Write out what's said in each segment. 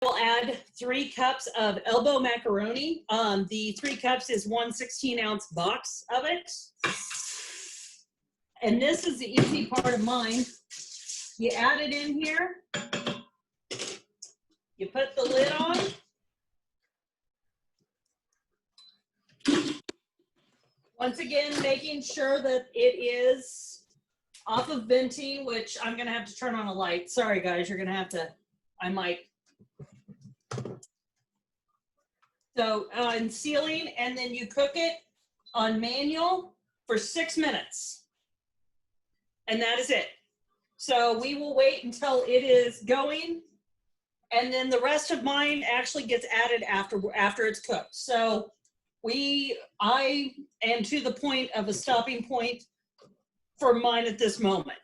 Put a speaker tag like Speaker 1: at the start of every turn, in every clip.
Speaker 1: will add 3 cups of elbow macaroni. The 3 cups is 1 16-ounce box of it. And this is the easy part of mine. You add it in here. You put the lid on. Once again, making sure that it is off of venting, which I'm going to have to turn on a light. Sorry, guys, you're going to have to, I might. So on sealing, and then you cook it on manual for 6 minutes. And that is it. So we will wait until it is going. And then the rest of mine actually gets added after it's cooked. So I am to the point of a stopping point for mine at this moment.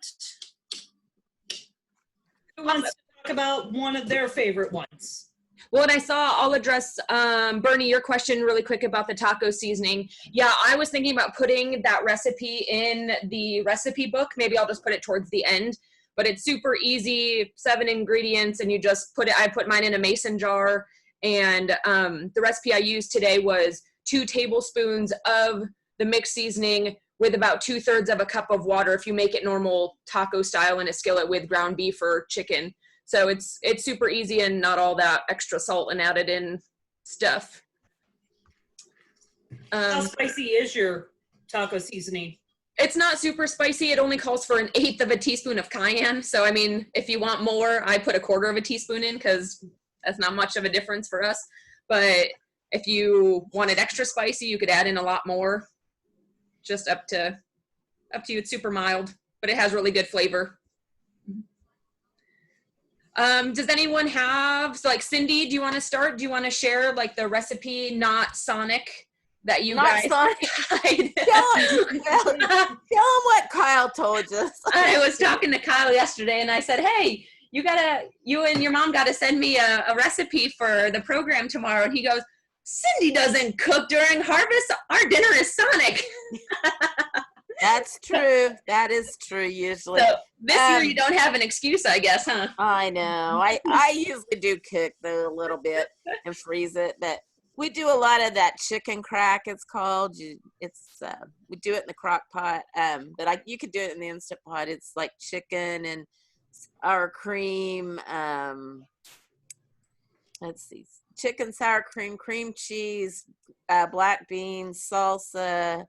Speaker 1: Who wants to talk about one of their favorite ones?
Speaker 2: Well, and I'll address, Bernie, your question really quick about the taco seasoning. Yeah, I was thinking about putting that recipe in the recipe book. Maybe I'll just put it towards the end. But it's super easy, 7 ingredients, and you just I put mine in a mason jar. And the recipe I used today was 2 tablespoons of the mixed seasoning with about 2/3 of a cup of water if you make it normal taco style in a skillet with ground beef or chicken. So it's super easy and not all that extra salt and added in stuff.
Speaker 1: How spicy is your taco seasoning?
Speaker 2: It's not super spicy. It only calls for 1/8 of a teaspoon of cayenne. So, I mean, if you want more, I put 1/4 of a teaspoon in because that's not much of a difference for us. But if you want it extra spicy, you could add in a lot more. Just up to you. It's super mild, but it has really good flavor. Does anyone have, so like Cindy, do you want to start? Do you want to share like the recipe, not Sonic, that you
Speaker 3: not
Speaker 2: guys
Speaker 3: Sonic. Tell them what Kyle told us.
Speaker 2: I was talking to Kyle yesterday and I said, hey, you and your mom got to send me a recipe for the program tomorrow. And he goes, Cindy doesn't cook during harvest. Our dinner is Sonic.
Speaker 3: That's true. That is true usually.
Speaker 2: So this year you don't have an excuse, I guess, huh?
Speaker 3: I know. I usually do cook though a little bit and freeze it, but we do a lot of that chicken crack. It's called. We do it in the crock pot, but you could do it in the Instant Pot. It's like chicken and sour cream. Let's see, chicken, sour cream, cream cheese, black beans, salsa,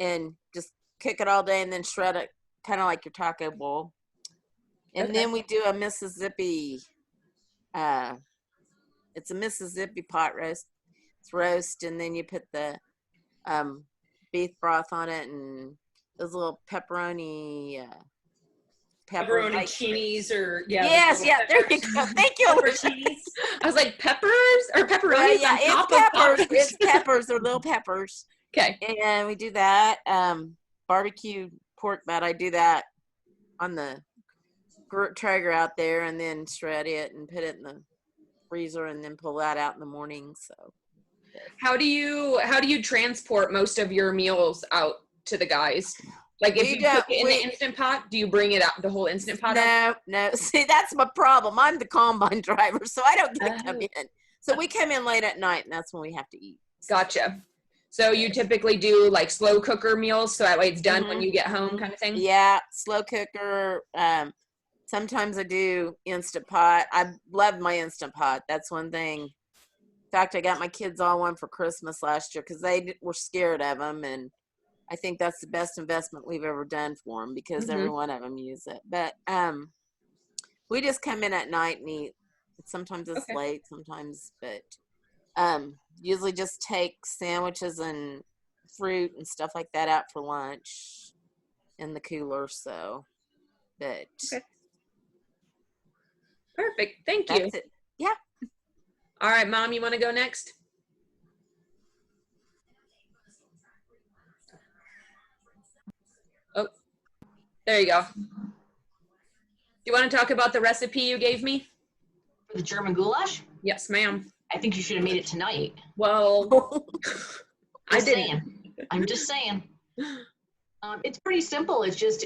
Speaker 3: and just cook it all day and then shred it, kind of like your taco bowl. And then we do a Mississippi. It's a Mississippi pot roast. It's roast, and then you put the beef broth on it and those little pepperoni
Speaker 1: cheese or
Speaker 3: yes, there you go. Thank you.
Speaker 1: Cheese.
Speaker 2: I was like peppers or pepperoni.
Speaker 3: Yeah, it's peppers. It's peppers. They're little peppers.
Speaker 2: Okay.
Speaker 3: And we do that. Barbecue pork butt. I do that on the Traeger out there, and then shred it and put it in the freezer, and then pull that out in the morning. So,
Speaker 2: how do you transport most of your meals out to the guys? Like if you cook it in the Instant Pot, do you bring it out the whole Instant Pot?
Speaker 3: No. See, that's my problem. I'm the combine driver, so I don't get to come in. So we come in late at night, and that's when we have to eat.
Speaker 2: Gotcha. So you typically do like slow cooker meals, so that way it's done when you get home, kind of thing.
Speaker 3: Yeah, slow cooker. Sometimes I do Instant Pot. I love my Instant Pot. That's one thing. In fact, I got my kids all one for Christmas last year because they were scared of them, and I think that's the best investment we've ever done for them because every one of them use it. But we just come in at night and eat. Sometimes it's late, sometimes, but usually just take sandwiches and fruit and stuff like that out for lunch in the cooler. So, but
Speaker 2: perfect. Thank you.
Speaker 3: That's it. Yeah.
Speaker 2: All right, Mom, you want to go next? Oh, there you go. Do you want to talk about the recipe you gave me?
Speaker 4: For the German goulash?
Speaker 2: Yes, ma'am.
Speaker 4: I think you should have made it tonight.
Speaker 2: Well,
Speaker 4: I'm just saying. It's pretty simple. It's just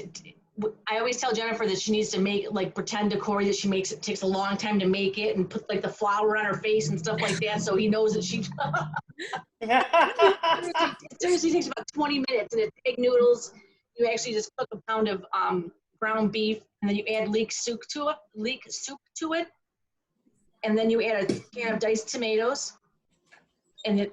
Speaker 4: I always tell Jennifer that she needs to make like pretend decor that she makes. It takes a long time to make it and put like the flower on her face and stuff like that, so he knows that she. It seriously takes about 20 minutes, and it's egg noodles. You actually just cook a pound of ground beef, and then you add leek soup to it, and then you add a can of diced tomatoes, and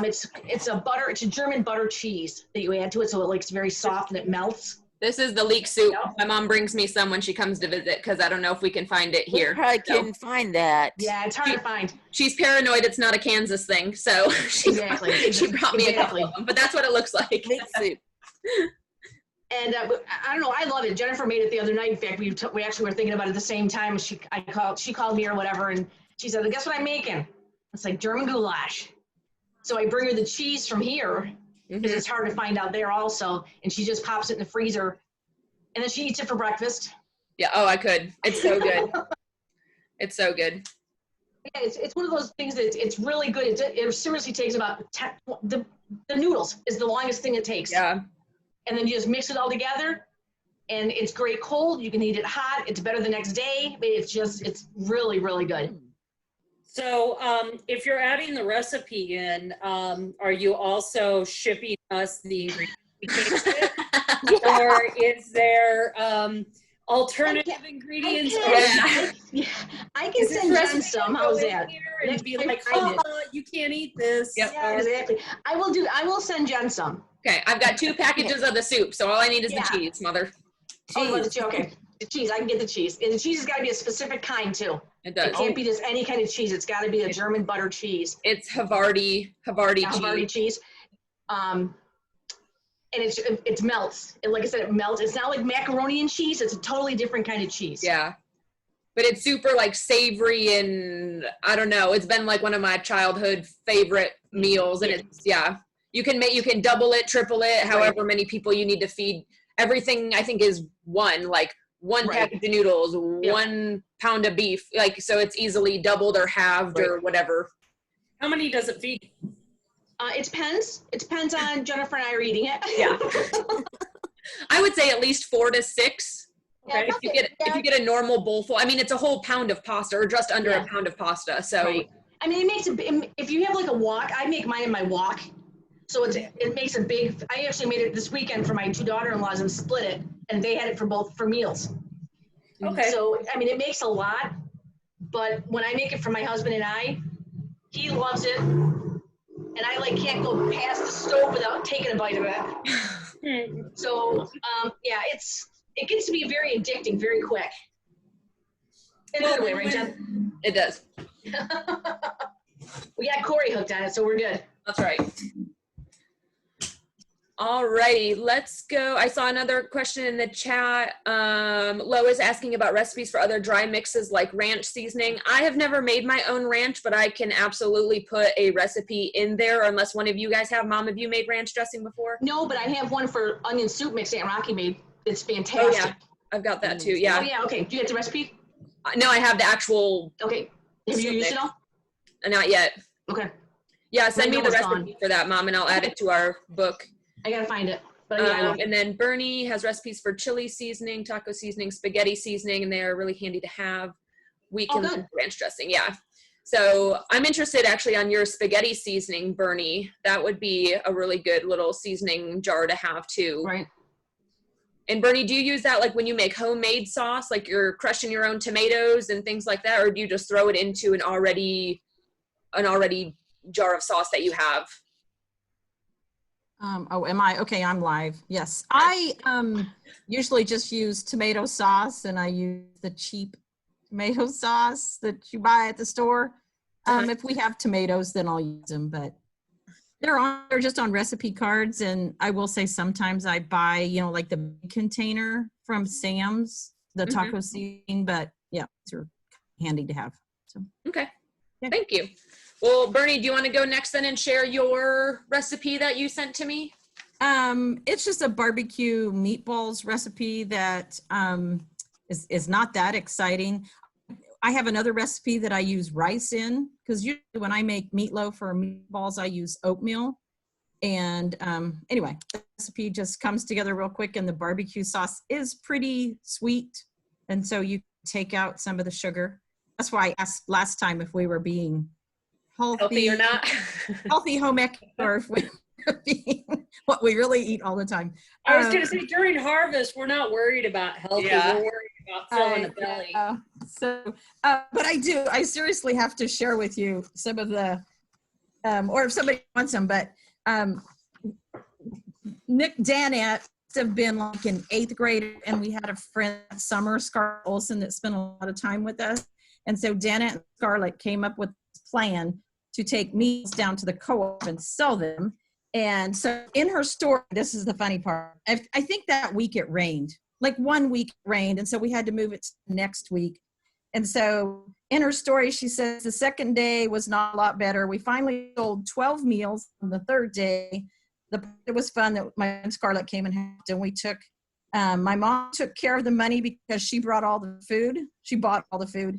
Speaker 4: it's a German butter cheese that you add to it, so it like it's very soft and it melts.
Speaker 2: This is the leek soup.
Speaker 4: Yep.
Speaker 2: My mom brings me some when she comes to visit because I don't know if we can find it
Speaker 3: We
Speaker 2: here.
Speaker 3: probably
Speaker 2: So,
Speaker 3: couldn't find that.
Speaker 4: Yeah, it's hard to find.
Speaker 2: she's paranoid it's not a Kansas thing, so she brought me a couple of them, but that's what it looks like.
Speaker 3: Leek soup.
Speaker 4: And I don't know, I love it. Jennifer made it the other night. In fact, we actually were thinking about it at the same time. She called me or whatever, and she said, "Guess what I'm making?" It's like German goulash. So I bring her the cheese from here because
Speaker 2: Mhm.
Speaker 4: it's hard to find out there also, and she just pops it in the freezer, and then she eats it for breakfast.
Speaker 2: Yeah, oh, I could. It's so good. It's so good.
Speaker 4: Yeah, it's one of those things that it's really good. It seriously takes about 10, the noodles is the longest thing it takes.
Speaker 2: Yeah.
Speaker 4: And then you just mix it all together, and it's great cold. You can eat it hot. It's better the next day. It's really, really good.
Speaker 1: So if you're adding the recipe in, are you also shipping us the ingredients? Or is there alternative ingredients?
Speaker 4: I can
Speaker 1: Is this
Speaker 4: send Jen
Speaker 1: recipe
Speaker 4: some.
Speaker 1: gonna
Speaker 4: How's
Speaker 1: go in
Speaker 4: that?
Speaker 1: here and be
Speaker 4: Next
Speaker 1: like,
Speaker 4: time I find
Speaker 1: you can't eat this.
Speaker 2: Yep.
Speaker 4: Yeah, exactly. I will send Jen some.
Speaker 2: Okay, I've got 2 packages of the soup, so all I need is
Speaker 4: Yeah.
Speaker 2: the cheese, mother.
Speaker 4: Oh, about the cheese. Okay. The cheese. I can get the cheese. And the cheese has got to be a specific kind too.
Speaker 2: It
Speaker 4: It
Speaker 2: does.
Speaker 4: can't be just any kind of cheese. It's got to be a German butter cheese.
Speaker 2: It's Havarti
Speaker 4: Havarti
Speaker 2: cheese.
Speaker 4: cheese. And it melts. And like I said, it melts. It's not like macaroni and cheese. It's a totally different kind of cheese.
Speaker 2: Yeah. But it's super like savory and I don't know. It's been like one of my childhood favorite meals, and it's You can double it, triple it, however many people you need to feed. Everything I think is one
Speaker 4: Right.
Speaker 2: package of noodles,
Speaker 4: Yep.
Speaker 2: 1 pound of beef, so it's easily doubled or halved or whatever.
Speaker 1: How many does it feed?
Speaker 4: It depends. It depends on Jennifer and I are eating it.
Speaker 2: Yeah. I would say at least 4 to 6.
Speaker 1: Okay.
Speaker 2: If you get a normal bowl full, I mean, it's a whole pound of pasta or just under a pound of pasta. So
Speaker 4: Right. I mean, if you have like a wok, I make mine in my wok. So it makes a big, I actually made it this weekend for my 2 daughter-in-laws and split it, and they had it for meals.
Speaker 1: Okay.
Speaker 4: So, I mean, it makes a lot, but when I make it for my husband and I, he loves it, and I can't go past the stove without taking a bite of it. So, it gets to be very addicting very quick. In a good way, right, Jen?
Speaker 2: it does.
Speaker 4: We got Corey hooked on it, so we're good.
Speaker 2: That's right. Alrighty, let's go. I saw another question in the chat. Lois asking about recipes for other dry mixes like ranch seasoning. I have never made my own ranch, but I can absolutely put a recipe in there unless one of you guys have. Mom, have you made ranch dressing before?
Speaker 4: No, but I have one for onion soup mix Aunt Rocky made. It's fantastic.
Speaker 2: Oh, yeah. I've got that too, yeah.
Speaker 4: Oh, yeah, okay. Do you get the recipe?
Speaker 2: No, I have the actual,
Speaker 4: Okay. Have you used it all?
Speaker 2: not yet.
Speaker 4: Okay.
Speaker 2: Yeah, send me the
Speaker 4: Almost
Speaker 2: recipe
Speaker 4: gone.
Speaker 2: for that, Mom, and I'll add it to our book.
Speaker 4: I gotta find it. But yeah, I will.
Speaker 2: And then Bernie has recipes for chili seasoning, taco seasoning, spaghetti seasoning, and they're really handy to have. We can
Speaker 4: good.
Speaker 2: ranch dressing, yeah. So I'm interested actually on your spaghetti seasoning, Bernie. That would be a really good little seasoning jar to have too.
Speaker 4: Right.
Speaker 2: And Bernie, do you use that like when you make homemade sauce, like you're crushing your own tomatoes and things like that, or do you just throw it into an already jar of sauce that you have?
Speaker 5: Am I? Okay, I'm live. Yes. I usually just use tomato sauce, and I use the cheap tomato sauce that you buy at the store. If we have tomatoes, then I'll use them, but they're just on recipe cards. And I will say sometimes I buy, like the big container from Sam's, the taco seasoning, but yeah, these are handy to have. So
Speaker 2: Okay.
Speaker 5: Yeah.
Speaker 2: Thank you. Well, Bernie, do you want to go next then and share your recipe that you sent to me?
Speaker 5: It's just a barbecue meatballs recipe that is not that exciting. I have another recipe that I use rice in, because usually when I make meatloaf or meatballs, I use oatmeal. And anyway, the recipe just comes together real quick, and the barbecue sauce is pretty sweet. And so you take out some of the sugar. That's why I asked last time if we were being
Speaker 2: Healthy or not?
Speaker 5: healthy home ec, or if we were being what we really eat all the time.
Speaker 1: I was gonna say, during harvest, we're not worried about healthy,
Speaker 2: Yeah.
Speaker 1: we're worried about filling the belly.
Speaker 5: But I seriously have to share with you some of the, or if somebody wants them, but Nick Danette have been like in 8th grade, and we had a friend, Summer Scarlett Olson, that spent a lot of time with us. And so Danette and Scarlett came up with this plan to take meals down to the co-op and sell them. And so in her store, this is the funny part. I think that week it rained, like 1 week it rained. And so we had to move it to next week. And so in her story, she says the second day was not a lot better. We finally sold 12 meals on the third day. It was fun that my friend Scarlett came and helped, and we took, my mom took care of the money because she brought all the food. She bought all the food.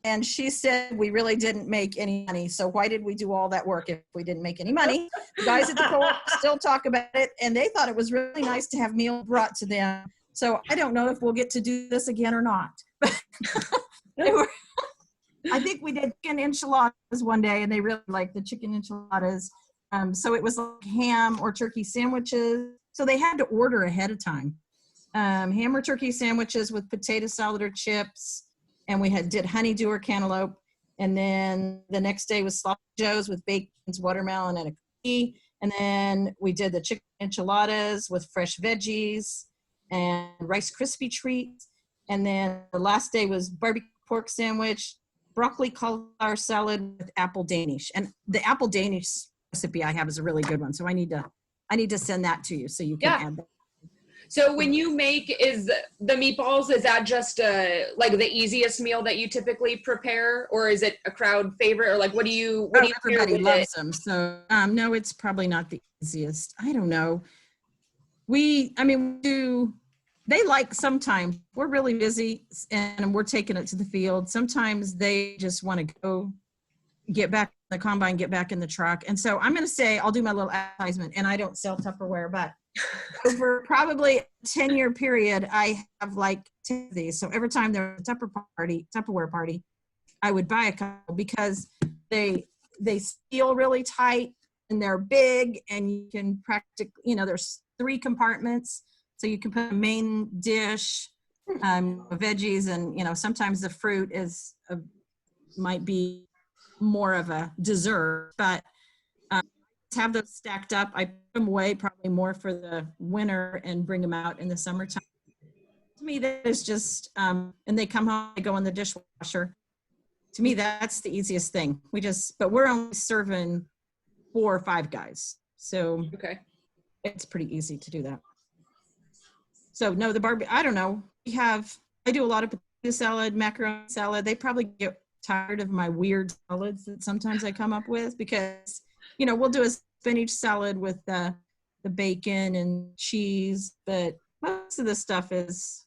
Speaker 5: And she said, we really didn't make any money. So why did we do all that work if we didn't make any money? The guys at the co-op still talk about it, and they thought it was really nice to have meals brought to them. So I don't know if we'll get to do this again or not. I think we did chicken enchiladas one day, and they really liked the chicken enchiladas. So it was like ham or turkey sandwiches. So they had to order ahead of time. Ham or turkey sandwiches with potato salad or chips. And we did honeydew or cantaloupe. And then the next day was sloppy joes with bacon, watermelon, and a cookie. And then we did the chicken enchiladas with fresh veggies and Rice Krispie treats. And then the last day was barbecue pork sandwich, broccoli cauliflower salad with apple Danish. And the apple Danish recipe I have is a really good one. So I need to send that to you so you can add that.
Speaker 2: So when you make, is the meatballs, is that just like the easiest meal that you typically prepare, or is it a crowd favorite, or like what do you
Speaker 5: Everybody loves them. So no, it's probably not the easiest. I don't know. We do, they like, sometimes we're really busy and we're taking it to the field. Sometimes they just want to go get back in the combine, get back in the truck. And so I'm going to say, I'll do my little advertisement, and I don't sell Tupperware, but over probably a 10-year period, I have like 10 of these. So every time there's a Tupperware party, I would buy a couple, because they seal really tight and they're big, and you can practically, there's 3 compartments. So you can put a main dish, veggies, and, sometimes the fruit might be more of a dessert, but have those stacked up. I put them away probably more for the winter and bring them out in the summertime. To me, that is just, and they come home, they go in the dishwasher. To me, that's the easiest thing. But we're only serving 4 or 5 guys. So
Speaker 2: Okay.
Speaker 5: It's pretty easy to do that. So no, I don't know. I do a lot of potato salad, macaroni salad. They probably get tired of my weird salads that sometimes I come up with, because we'll do a spinach salad with the bacon and cheese, but most of the stuff is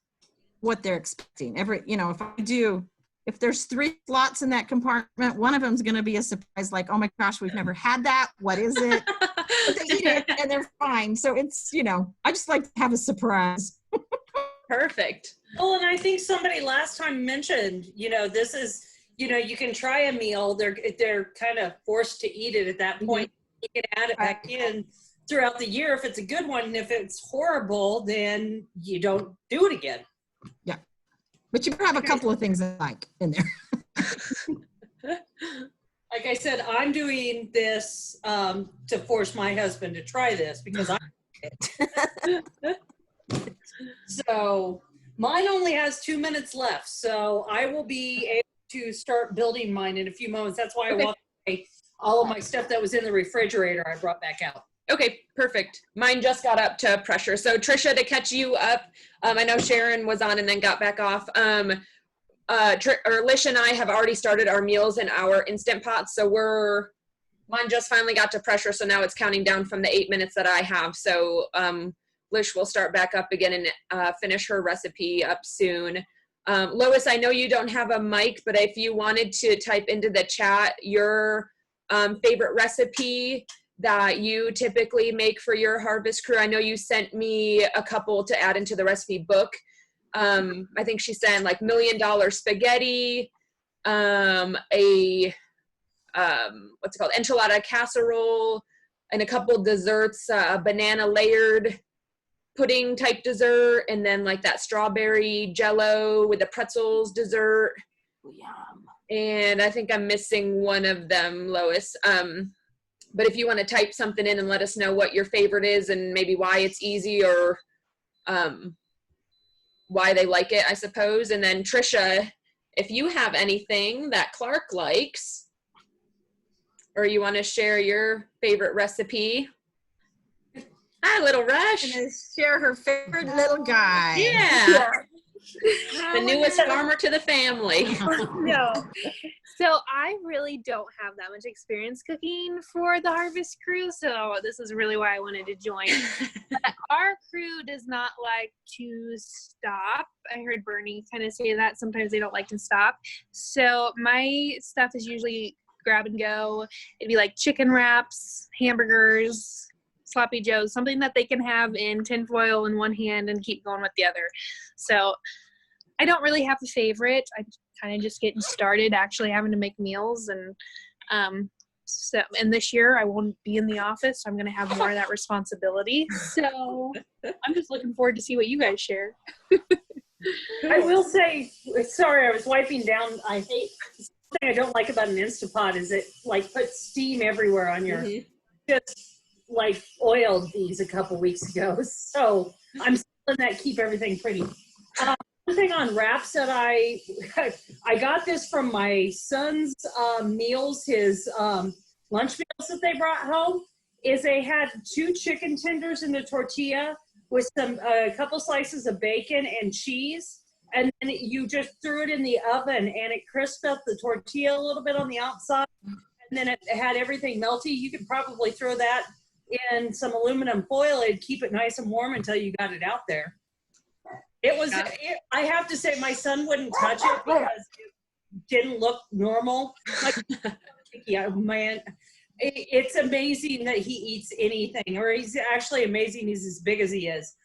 Speaker 5: what they're expecting. If there's 3 slots in that compartment, one of them's going to be a surprise, like, oh my gosh, we've never had that. What is it? But they eat it and they're fine. So it's, I just like to have a surprise.
Speaker 2: Perfect.
Speaker 1: Well, and I think somebody last time mentioned, this is, you can try a meal. They're kind of forced to eat it at that point. You can add it back in throughout the year if it's a good one. And if it's horrible, then you don't do it again.
Speaker 5: Yeah. But you have a couple of things I like in there.
Speaker 1: Like I said, I'm doing this to force my husband to try this because So mine only has 2 minutes left. So I will be able to start building mine in a few moments. That's why I walked away. All of my stuff that was in the refrigerator, I brought back out.
Speaker 2: Okay, perfect. Mine just got up to pressure. So Trisha, to catch you up, I know Sharon was on and then got back off. Lish and I have already started our meals in our Instant Pots. So mine just finally got to pressure. So now it's counting down from the 8 minutes that I have. So Lish will start back up again and finish her recipe up soon. Lois, I know you don't have a mic, but if you wanted to type into the chat your favorite recipe that you typically make for your harvest crew? I know you sent me a couple to add into the recipe book. I think she sent like $1 million spaghetti, what's it called, enchilada casserole, and a couple desserts, banana layered pudding type dessert, and then like that strawberry jello with the pretzels dessert.
Speaker 3: Yum.
Speaker 2: And I think I'm missing one of them, Lois. But if you want to type something in and let us know what your favorite is and maybe why it's easy, or why they like it, I suppose. And then Trisha, if you have anything that Clark likes, or you want to share your favorite recipe. Hi, Little Rush.
Speaker 5: Gonna share her favorite little guy.
Speaker 2: Yeah. The newest farmer to the family.
Speaker 6: No. So I really don't have that much experience cooking for the harvest crew, so this is really why I wanted to join. But our crew does not like to stop. I heard Bernie kind of say that sometimes they don't like to stop. So my stuff is usually grab and go. It'd be like chicken wraps, hamburgers, sloppy joes, something that they can have in tinfoil in one hand and keep going with the other. So I don't really have a favorite. I'm kind of just getting started actually having to make meals, and and this year I won't be in the office. So I'm going to have more of that responsibility. So I'm just looking forward to see what you guys share.
Speaker 1: I will say, sorry, I was wiping down. I hate, something I don't like about an Instapot is it like puts steam everywhere on your, just like oiled these a couple weeks ago. So I'm still in that keep everything pretty. One thing on wraps that I got this from my son's meals, his lunch meals that they brought home, is they had 2 chicken tenders in the tortilla with a couple slices of bacon and cheese, and then you just threw it in the oven and it crisped up the tortilla a little bit on the outside, and then it had everything melty. You could probably throw that in some aluminum foil and keep it nice and warm until you got it out there. It was, I have to say, my son wouldn't touch it because it didn't look normal. Like, yeah, man, it's amazing that he eats anything, or he's actually amazing he's as big as he is.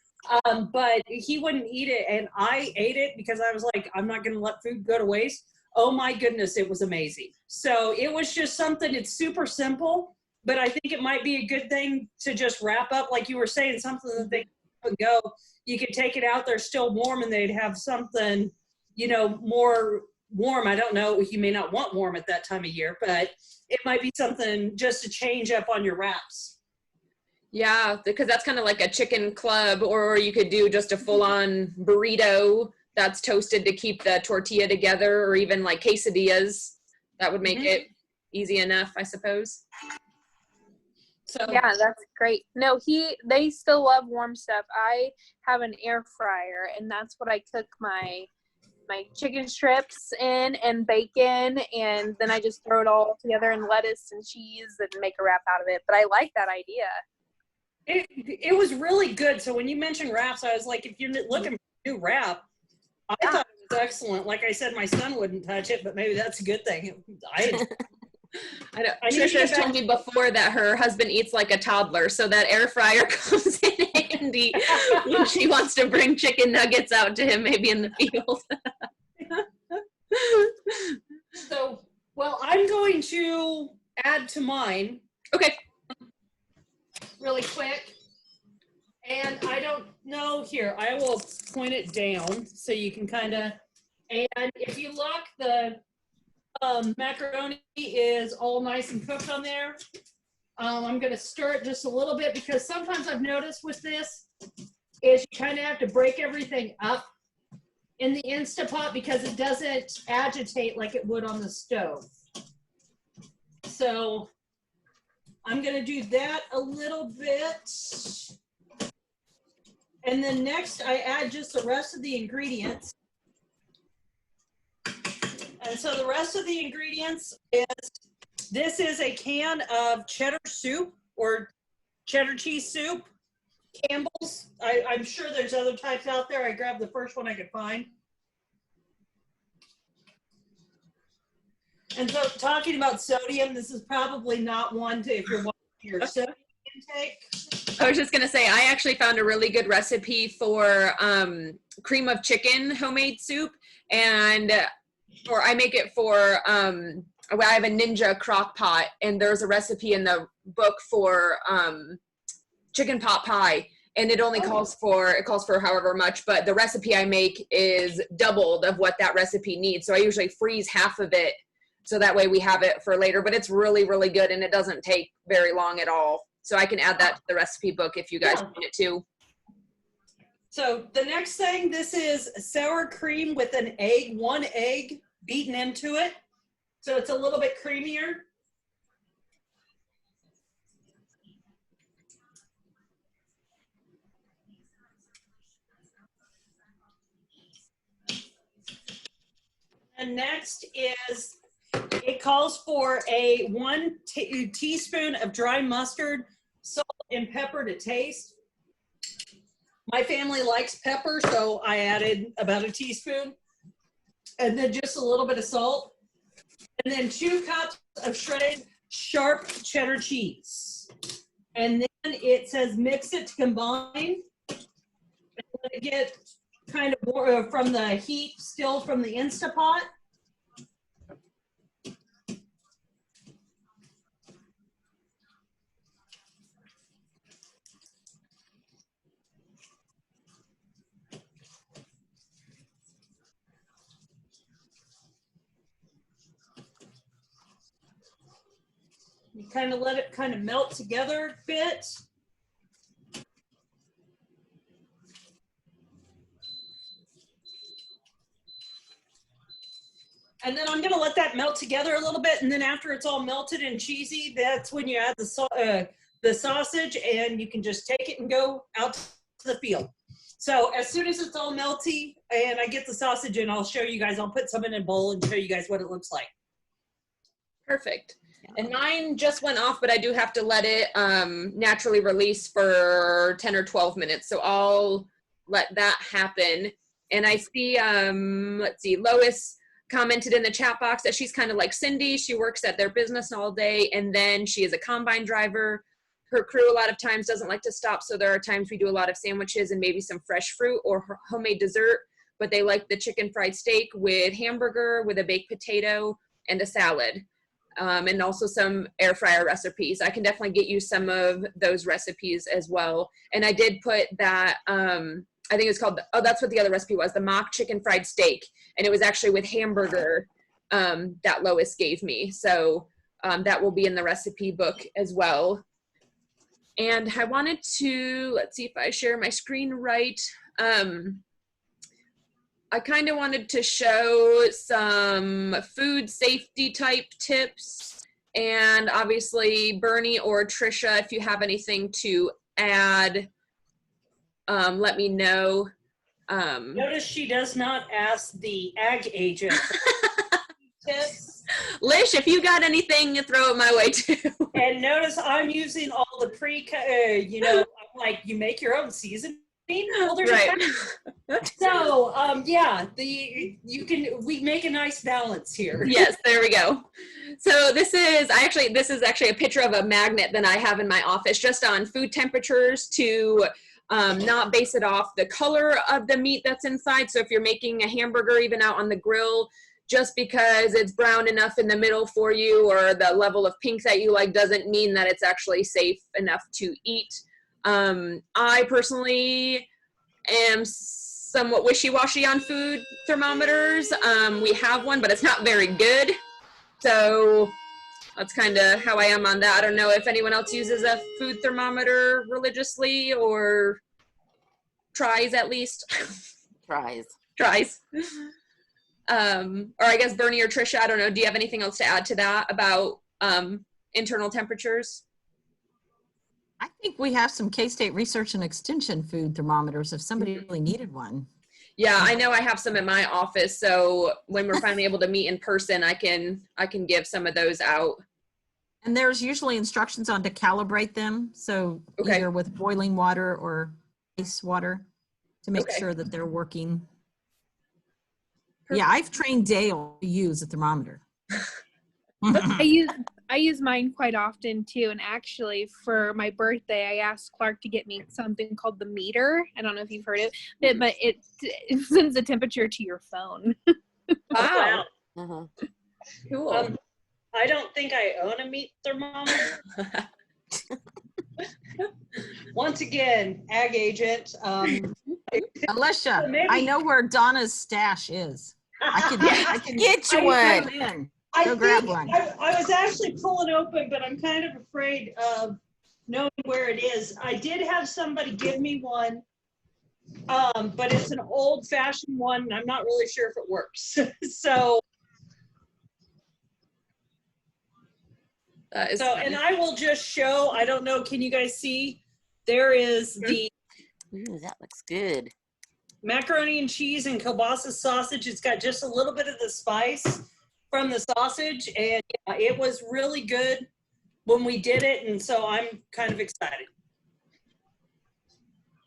Speaker 1: But he wouldn't eat it, and I ate it because I was like, I'm not going to let food go to waste. Oh my goodness, it was amazing. So it was just something, it's super simple, but I think it might be a good thing to just wrap up, like you were saying, something that they can go. You could take it out there still warm, and they'd have something, you know, more warm. I don't know, you may not want warm at that time of year, but it might be something just to change up on your wraps.
Speaker 2: Yeah, because that's kind of like a chicken club, or you could do just a full-on burrito that's toasted to keep the tortilla together, or even like quesadillas. That would make it easy enough, I suppose.
Speaker 1: So
Speaker 6: Yeah, that's great. No, they still love warm stuff. I have an air fryer, and that's what I cook my chicken strips in, and bacon, and then I just throw it all together in lettuce and cheese and make a wrap out of it. But I like that idea.
Speaker 1: it was really good. So when you mentioned wraps, I was like, if you're looking for a new wrap, I thought it was excellent. Like I said, my son wouldn't touch it, but maybe that's a good thing. I
Speaker 2: know.
Speaker 1: need to
Speaker 2: Trisha's
Speaker 1: get back-
Speaker 2: told me before that her husband eats like a toddler, so that air fryer comes in handy when she wants to bring chicken nuggets out to him, maybe in the field.
Speaker 1: So, well, I'm going to add to mine
Speaker 2: Okay.
Speaker 1: really quick. And I don't know, here, I will point it down so you can kind of, and if you look, the macaroni is all nice and cooked on there. I'm going to stir it just a little bit, because sometimes I've noticed with this is you kind of have to break everything up in the Instapot because it doesn't agitate like it would on the stove. So I'm going to do that a little bit. And then next I add just the rest of the ingredients. And so the rest of the ingredients is, this is a can of cheddar soup or cheddar cheese soup. Campbell's, I'm sure there's other types out there. I grabbed the first one I could find. And so talking about sodium, this is probably not one to, if you're watching your sodium intake.
Speaker 2: I was just gonna say, I actually found a really good recipe for cream of chicken homemade soup, and or I make it for I have a Ninja crock pot, and there's a recipe in the book for chicken pot pie, and it only calls for however much, but the recipe I make is doubled of what that recipe needs. So I usually freeze half of it, so that way we have it for later. But it's really, really good, and it doesn't take very long at all. So I can add that to the recipe book if you guys want it too.
Speaker 1: So the next thing, this is sour cream with an egg, 1 egg beaten into it. So it's a little bit creamier. And next is, it calls for a 1 teaspoon of dry mustard, salt and pepper to taste. My family likes pepper, so I added about a teaspoon. And then just a little bit of salt. And then 2 cups of shredded sharp cheddar cheese. And then it says mix it to combine. And let it get kind of more from the heat still from the Instapot. You kind of let it kind of melt together a bit. And then I'm gonna let that melt together a little bit, and then after it's all melted and cheesy, that's when you add the sausage, and you can just take it and go out to the field. So as soon as it's all melty and I get the sausage in, I'll show you guys. I'll put some in a bowl and show you guys what it looks like.
Speaker 2: Perfect. And mine just went off, but I do have to let it naturally release for 10 or 12 minutes. So I'll let that happen. And I see, let's see, Lois commented in the chat box that she's kind of like Cindy. She works at their business all day, and then she is a combine driver. Her crew a lot of times doesn't like to stop, so there are times we do a lot of sandwiches and maybe some fresh fruit or homemade dessert, but they like the chicken fried steak with hamburger, with a baked potato, and a salad. And also some air fryer recipes. I can definitely get you some of those recipes as well. And I did put that, I think it's called, oh, that's what the other recipe was, the mock chicken fried steak. And it was actually with hamburger that Lois gave me. So that will be in the recipe book as well. And I wanted to, let's see if I share my screen right. I kind of wanted to show some food safety type tips, and obviously Bernie or Trisha, if you have anything to add, let me know.
Speaker 1: Notice she does not ask the ag agent tips.
Speaker 2: Lish, if you got anything, throw it my way too.
Speaker 1: And notice I'm using all the you know, I'm like, you make your own seasoning. Well, there's
Speaker 2: Right.
Speaker 1: So yeah, we make a nice balance here.
Speaker 2: Yes, there we go. So this is actually a picture of a magnet that I have in my office just on food temperatures to not base it off the color of the meat that's inside. So if you're making a hamburger even out on the grill, just because it's brown enough in the middle for you or the level of pink that you like doesn't mean that it's actually safe enough to eat. I personally am somewhat wishy-washy on food thermometers. We have one, but it's not very good. So that's kind of how I am on that. I don't know if anyone else uses a food thermometer religiously or tries at least. Tries. Or I guess Bernie or Trisha, I don't know. Do you have anything else to add to that about internal temperatures?
Speaker 5: I think we have some K-State Research and Extension food thermometers if somebody really needed one.
Speaker 2: Yeah, I know I have some in my office, so when we're finally able to meet in person, I can give some of those out.
Speaker 5: And there's usually instructions on to calibrate them. So
Speaker 2: Okay.
Speaker 5: either with boiling water or ice water to make
Speaker 2: Okay.
Speaker 5: sure that they're working. Yeah, I've trained Dale to use a thermometer.
Speaker 6: I I use mine quite often too. And actually, for my birthday, I asked Clark to get me something called the meter. I don't know if you've heard of it, but it sends the temperature to your phone.
Speaker 2: Wow.
Speaker 3: Uh-huh.
Speaker 2: Cool.
Speaker 1: I don't think I own a meat thermometer. Once again, ag agent.
Speaker 5: Alicia,
Speaker 1: So maybe-
Speaker 5: I know where Donna's stash is. I can
Speaker 3: Get you
Speaker 1: I-
Speaker 3: one.
Speaker 5: go in.
Speaker 1: I
Speaker 5: Go grab
Speaker 1: think
Speaker 5: one.
Speaker 1: I was actually pulling open, but I'm kind of afraid of knowing where it is. I did have somebody give me one, but it's an old fashioned one. And I'm not really sure if it works. So,
Speaker 2: That is
Speaker 1: so,
Speaker 2: funny.
Speaker 1: and I will just show, I don't know, can you guys see? There is the
Speaker 3: Ooh, that looks good.
Speaker 1: macaroni and cheese and kielbasa sausage. It's got just a little bit of the spice from the sausage, and yeah, it was really good when we did it, and so I'm kind of excited.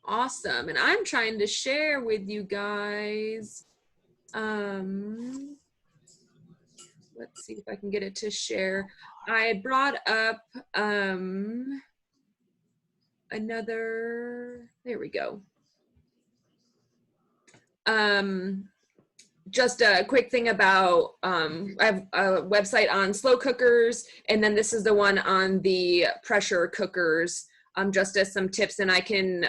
Speaker 2: Awesome. And I'm trying to share with you guys. Let's see if I can get it to share. I had brought up another, there we go. Just a quick thing about, I have a website on slow cookers, and then this is the one on the pressure cookers, just as some tips, and I can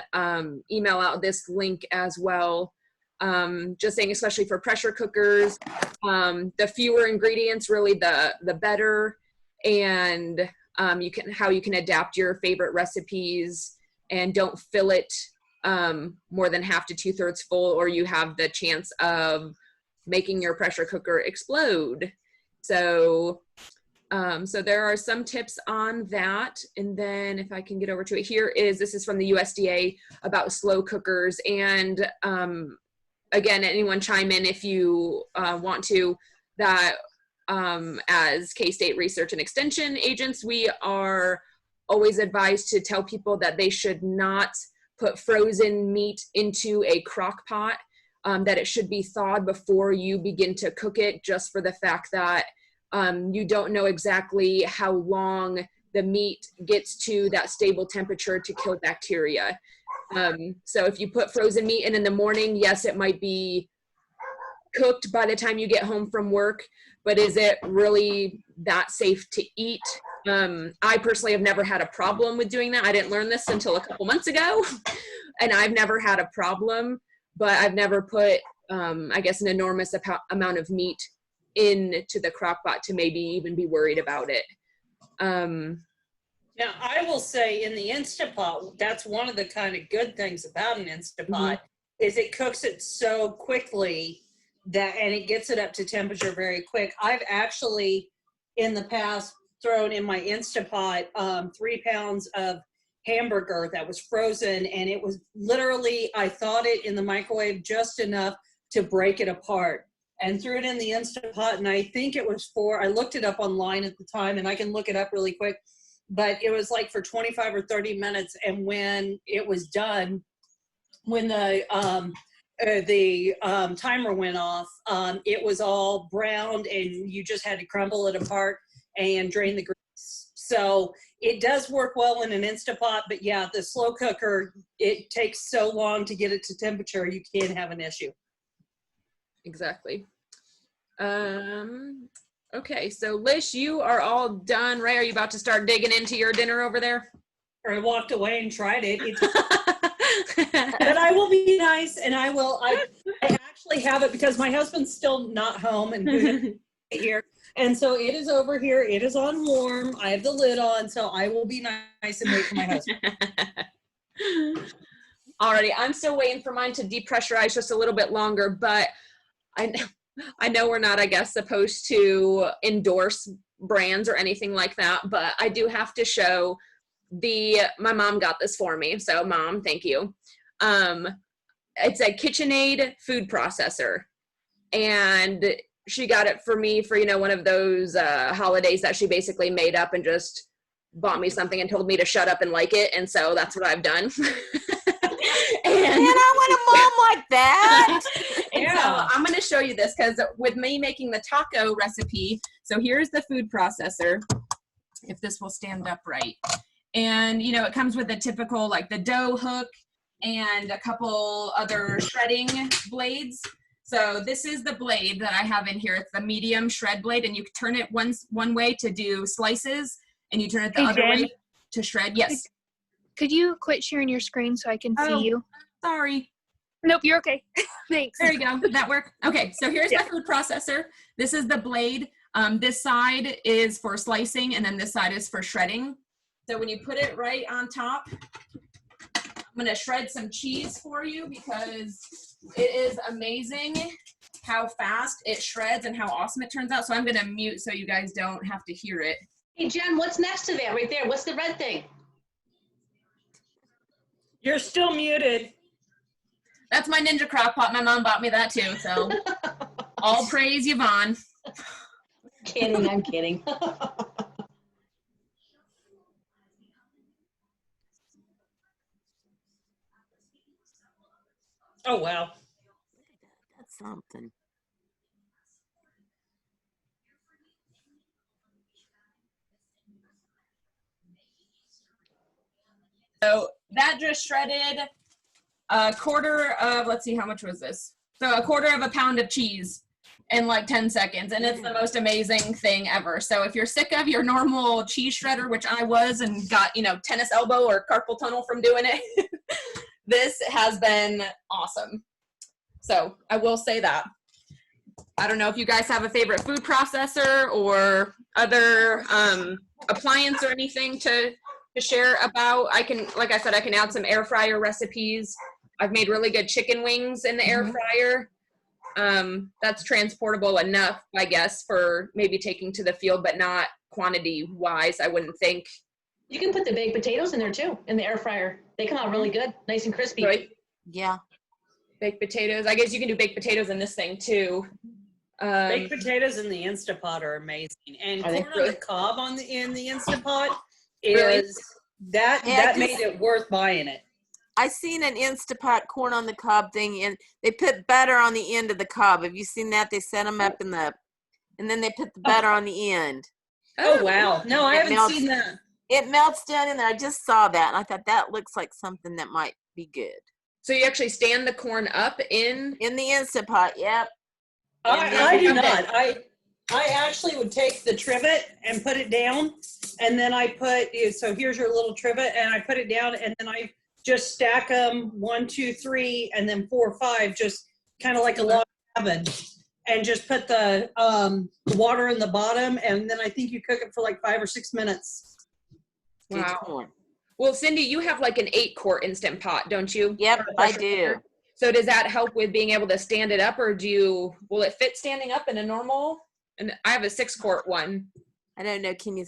Speaker 2: email out this link as well. Just saying, especially for pressure cookers, the fewer ingredients, really the better, and how you can adapt your favorite recipes, and don't fill it more than half to 2/3 full, or you have the chance of making your pressure cooker explode. So so there are some tips on that. And then if I can get over to it, this is from the USDA about slow cookers. And again, anyone chime in if you want to, that as K-State Research and Extension agents, we are always advised to tell people that they should not put frozen meat into a crock pot, that it should be thawed before you begin to cook it, just for the fact that you don't know exactly how long the meat gets to that stable temperature to kill bacteria. So if you put frozen meat in the morning, yes, it might be cooked by the time you get home from work, but is it really that safe to eat? I personally have never had a problem with doing that. I didn't learn this until a couple months ago, and I've never had a problem, but I've never put, I guess, an enormous amount of meat into the crock pot to maybe even be worried about it.
Speaker 1: Now, I will say in the Instapot, that's one of the kind of good things about an Instapot, is it cooks it so quickly and it gets it up to temperature very quick. I've actually, in the past, thrown in my Instapot 3 pounds of hamburger that was frozen, and it was literally, I thawed it in the microwave just enough to break it apart, and threw it in the Instapot. And I think it was I looked it up online at the time, and I can look it up really quick, but it was like for 25 or 30 minutes. And when it was done, when the timer went off, it was all browned, and you just had to crumble it apart and drain the grease. So it does work well in an Instapot, but yeah, the slow cooker, it takes so long to get it to temperature, you can have an issue.
Speaker 2: Exactly. Okay, so Lish, you are all done, right? Are you about to start digging into your dinner over there?
Speaker 1: Or I walked away and tried it. But I will be nice, and I actually have it because my husband's still not home and here. And so it is over here. It is on warm. I have the lid on, so I will be nice and wait for my husband.
Speaker 2: Alrighty, I'm still waiting for mine to depressurize just a little bit longer, but I know we're not, I guess, supposed to endorse brands or anything like that, but I do have to show my mom got this for me. So Mom, thank you. It's a KitchenAid food processor, and she got it for me for, one of those holidays that she basically made up and just bought me something and told me to shut up and like it. And so that's what I've done.
Speaker 3: And I want a mom like that.
Speaker 2: And so I'm going to show you this because with me making the taco recipe, so here's the food processor. if this will stand up right. And, you know, it comes with a typical, like the dough hook and a couple other shredding blades. So this is the blade that I have in here. It's the medium shred blade, and you can turn it one way to do slices, and you turn it the
Speaker 6: Hey,
Speaker 2: other
Speaker 6: Jen?
Speaker 2: way to shred. Yes.
Speaker 6: Could you quit sharing your screen so I can
Speaker 2: Oh.
Speaker 6: see you?
Speaker 2: Sorry.
Speaker 6: Nope, you're okay. Thanks.
Speaker 2: There you go. Did that work? Okay, so here's my food processor. This is the blade. This side is for slicing, and then this side is for shredding. So when you put it right on top, I'm gonna shred some cheese for you because it is amazing how fast it shreds and how awesome it turns out. So I'm gonna mute so you guys don't have to hear it.
Speaker 4: Hey, Jen, what's next to that right there? What's the red thing?
Speaker 1: You're still muted.
Speaker 2: That's my Ninja Crock Pot. My mom bought me that too, so all praise Yvonne.
Speaker 4: Kidding, I'm kidding.
Speaker 1: Oh, wow.
Speaker 3: That's something.
Speaker 2: So that just shredded a quarter of, let's see, how much was this? So a quarter of a pound of cheese in like 10 seconds. And it's the most amazing thing ever. So if you're sick of your normal cheese shredder, which I was and got, you know, tennis elbow or carpal tunnel from doing it, this has been awesome. So I will say that. I don't know if you guys have a favorite food processor or other appliance or anything to share about. I can, like I said, I can add some air fryer recipes. I've made really good chicken wings in the air fryer. That's transportable enough, I guess, for maybe taking to the field, but not quantity wise, I wouldn't think.
Speaker 4: You can put the baked potatoes in there too, in the air fryer. They come out really good, nice and crispy.
Speaker 2: Right?
Speaker 3: Yeah.
Speaker 2: Baked potatoes. I guess you can do baked potatoes in this thing too.
Speaker 1: Baked potatoes in the Instapot are amazing, and
Speaker 4: Are they
Speaker 1: corn on the cob in the Instapot
Speaker 2: Really?
Speaker 1: is that
Speaker 3: Yeah,
Speaker 1: that made it worth buying it.
Speaker 3: I seen an Instapot corn on the cob thing, and they put butter on the end of the cob. Have you seen that? They set them up and then they put the butter on the end.
Speaker 1: Oh wow! No, I
Speaker 3: It
Speaker 1: haven't
Speaker 3: melts.
Speaker 1: seen that.
Speaker 3: It melts down in there. I just saw that, and I thought that looks like something that might be good.
Speaker 2: So you actually stand the corn up in?
Speaker 3: In the Instapot, yep.
Speaker 1: I do
Speaker 2: Okay.
Speaker 1: not. I actually would take the trivet and put it down, and then I put, so here's your little trivet, and I put it down, and then I just stack them 1, 2, 3, and then 4, 5, just kind of like a log cabin, and just put the water in the bottom, and then I think you cook it for like 5 or 6 minutes.
Speaker 3: Good
Speaker 2: Wow.
Speaker 3: corn.
Speaker 2: Well, Cindy, you have like an 8-quart Instant Pot, don't you?
Speaker 3: Yep,
Speaker 2: For a
Speaker 3: I
Speaker 2: pressure
Speaker 3: do.
Speaker 2: cooker? So does that help with being able to stand it up, or will it fit standing up in a normal? And I have a 6-quart one.
Speaker 3: I don't know. Can you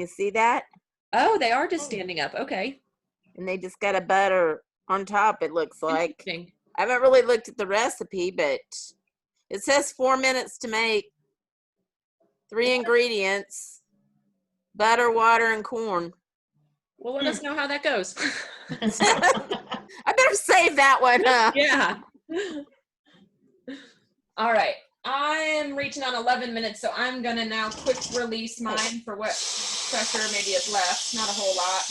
Speaker 3: see that?
Speaker 2: Oh, they are just standing up. Okay.
Speaker 3: And they just got a butter on top, it looks like.
Speaker 2: Interesting.
Speaker 3: I haven't really looked at the recipe, but it says 4 minutes to make. 3 ingredients: butter, water, and corn.
Speaker 2: Well, let us know how that goes.
Speaker 3: I better save that one, huh?
Speaker 2: Yeah. All right. I am reaching on 11 minutes, so I'm going to now quick release mine for what pressure maybe is left. Not a whole lot.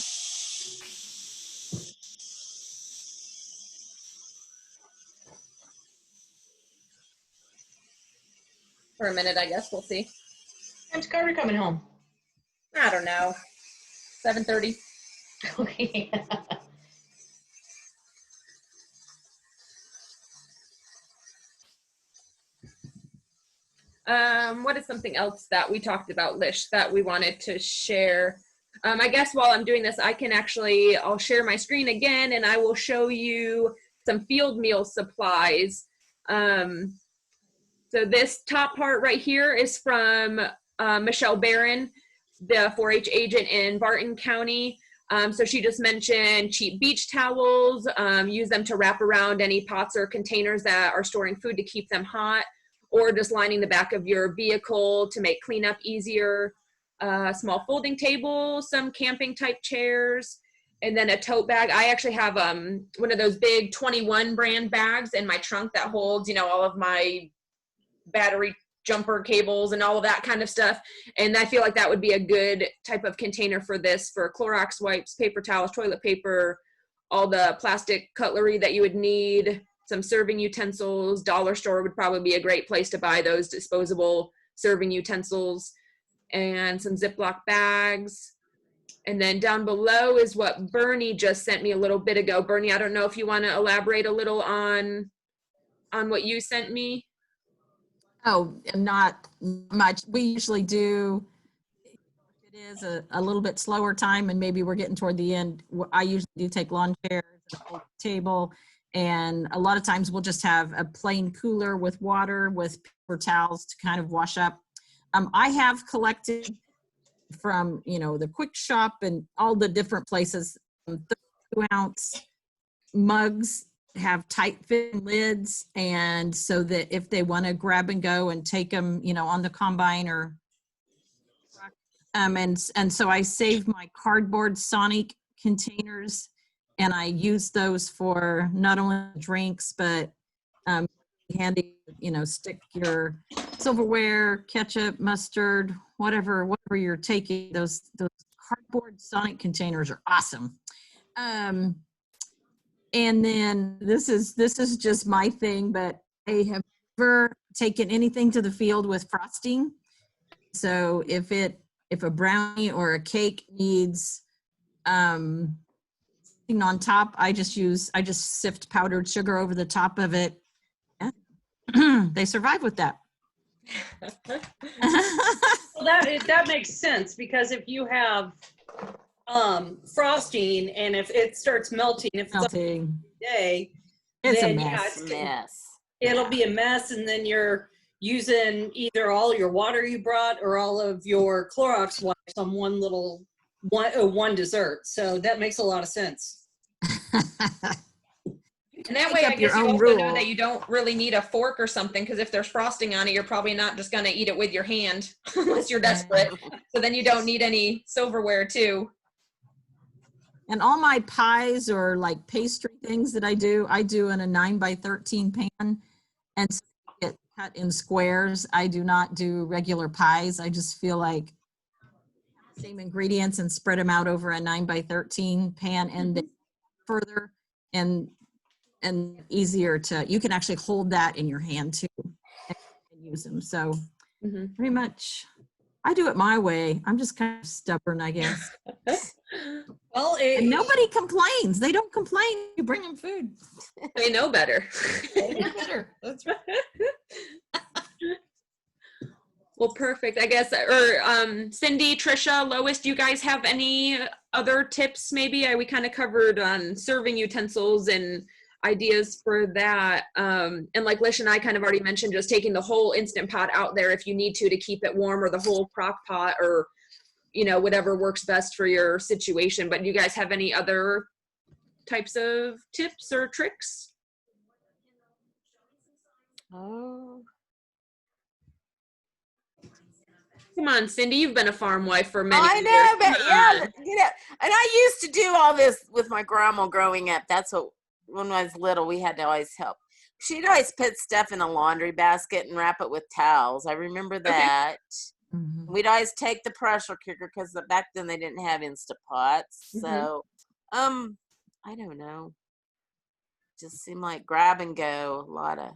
Speaker 2: For a minute, I guess. We'll see.
Speaker 4: When's Carter coming home?
Speaker 2: I don't know. 7:30.
Speaker 4: Okay.
Speaker 2: What is something else that we talked about, Lish, that we wanted to share? I guess while I'm doing this, I'll share my screen again, and I will show you some field meal supplies. So this top part right here is from Michelle Barron, the 4-H agent in Barton County. So she just mentioned cheap beach towels, use them to wrap around any pots or containers that are storing food to keep them hot, or just lining the back of your vehicle to make cleanup easier. Small folding table, some camping type chairs, and then a tote bag. I actually have one of those big 21 brand bags in my trunk that holds, all of my battery jumper cables and all of that kind of stuff. And I feel like that would be a good type of container for this, for Clorox wipes, paper towels, toilet paper, all the plastic cutlery that you would need, some serving utensils. Dollar store would probably be a great place to buy those disposable serving utensils, and some Ziploc bags. And then down below is what Bernie just sent me a little bit ago. Bernie, I don't know if you want to elaborate a little on what you sent me.
Speaker 5: Oh, not much. We usually do, if it is a little bit slower time and maybe we're getting toward the end, I usually do take lawn chairs and a table, and a lot of times we'll just have a plain cooler with water with paper towels to kind of wash up. I have collected from, the Quick Shop and all the different places, 32-ounce mugs have tight fit lids, and so that if they want to grab and go and take them, on the combine or and so I save my cardboard Sonic containers, and I use those for not only drinks but handy, stick your silverware, ketchup, mustard, whatever you're taking. Those cardboard Sonic containers are awesome. And then this is just my thing, but I have never taken anything to the field with frosting. So if a brownie or a cake needs something on top, I just sift powdered sugar over the top of it. Yeah. They survive with that.
Speaker 1: Well, that makes sense, because if you have frosting and if it starts melting, if it's up
Speaker 5: Melting.
Speaker 1: day,
Speaker 5: It's a
Speaker 1: then
Speaker 5: mess.
Speaker 1: it'll be a mess, and then you're using either all your water you brought or all of your Clorox wipes on one dessert. So that makes a lot of sense.
Speaker 2: And that
Speaker 5: Make
Speaker 2: way, I
Speaker 5: up your
Speaker 2: guess you
Speaker 5: own
Speaker 2: also know
Speaker 5: rule.
Speaker 2: that you don't really need a fork or something, because if there's frosting on it, you're probably not just going to eat it with your hand unless you're desperate. So then you don't need any silverware too.
Speaker 5: And all my pies or like pastry things that I do in a 9x13 pan, and so they get cut in squares. I do not do regular pies. I just feel like same ingredients and spread them out over a 9x13 pan, and they further and easier to, you can actually hold that in your hand too and use them. So pretty much I do it my way. I'm just kind of stubborn, I guess.
Speaker 1: Well,
Speaker 5: And nobody complains. They don't complain. You bring them food.
Speaker 2: They know better.
Speaker 5: They know better. That's right.
Speaker 2: Well, perfect. I guess, or Cindy, Trisha, Lois, do you guys have any other tips maybe? We kind of covered on serving utensils and ideas for that. And like Lish and I kind of already mentioned, just taking the whole Instant Pot out there if you need to keep it warm, or the whole crock pot, or whatever works best for your situation. But do you guys have any other types of tips or tricks?
Speaker 3: Oh,
Speaker 2: Come on, Cindy, you've been a farm wife for many
Speaker 3: I
Speaker 2: years.
Speaker 3: know, but
Speaker 2: Come
Speaker 3: yeah,
Speaker 2: on.
Speaker 3: and I used to do all this with my grandma growing up. That's what, when I was little, we had to always help. She'd always put stuff in a laundry basket and wrap it with towels. I remember that. We'd always take the pressure cooker, because back then they didn't have Instant Pots. So, I don't know. Just seemed like grab and go, a lot of,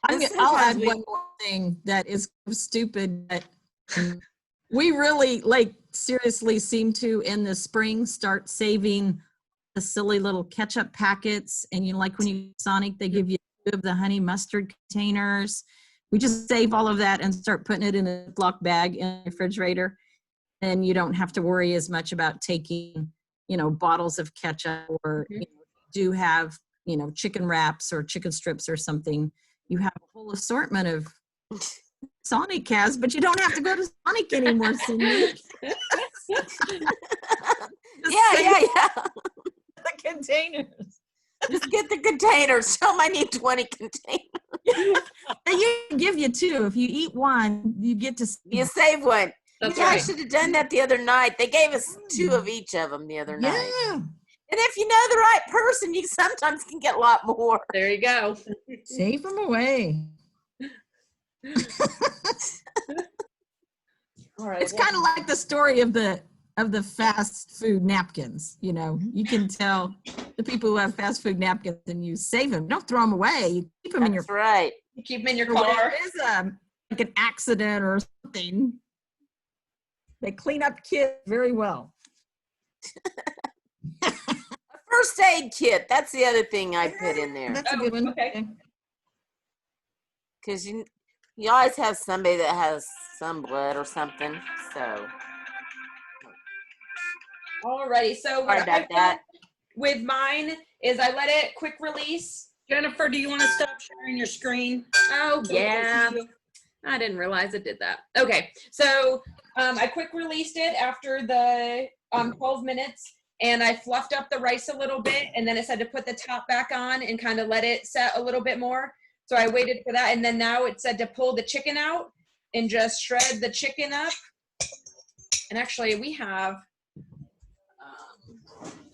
Speaker 5: I'll
Speaker 3: sometimes
Speaker 5: add one more thing that is stupid, but we really seriously seem to in the spring start saving the silly little ketchup packets. And like when you eat Sonic, they give you 2 of the honey mustard containers. We just save all of that and start putting it in a Ziploc bag in the refrigerator. And you don't have to worry as much about taking, bottles of ketchup, or do have, chicken wraps or chicken strips or something. You have a whole assortment of Sonic has, but you don't have to go to Sonic anymore, Cindy.
Speaker 3: yeah.
Speaker 5: The containers.
Speaker 3: Just get the containers. Tell them I need 20 containers.
Speaker 5: They give you 2. If you eat one, you get to.
Speaker 3: You save one.
Speaker 2: That's
Speaker 3: I
Speaker 2: right.
Speaker 3: should have done that the other night. They gave us 2 of each of them the other night.
Speaker 5: Yeah.
Speaker 3: And if you know the right person, you sometimes can get a lot more.
Speaker 2: There you go.
Speaker 5: Save them away.
Speaker 2: All right.
Speaker 5: It's kind of like the story of the fast food napkins. You know, you can tell the people who have fast food napkins and you save them. Don't throw them away. You keep them in your
Speaker 3: That's right.
Speaker 2: You keep them in your
Speaker 5: or when
Speaker 2: car.
Speaker 5: there is like an accident or something. They clean up kids very well.
Speaker 3: A first aid kit. That's the other thing I put in there.
Speaker 5: That's a
Speaker 2: Oh,
Speaker 5: good one.
Speaker 2: okay.
Speaker 3: Because you always have somebody that has some blood or something. So
Speaker 2: Alrighty. So
Speaker 3: sorry
Speaker 2: what
Speaker 3: about
Speaker 2: I've done with mine is I let it quick release.
Speaker 1: Jennifer, do you want to stop sharing your screen?
Speaker 2: Oh
Speaker 1: So we can
Speaker 2: yeah.
Speaker 1: see you?
Speaker 2: I didn't realize it did that. Okay, so I quick released it after the 12 minutes, and I fluffed up the rice a little bit, and then it said to put the top back on and kind of let it set a little bit more. So I waited for that, and then now it said to pull the chicken out and just shred the chicken up. And actually, we have.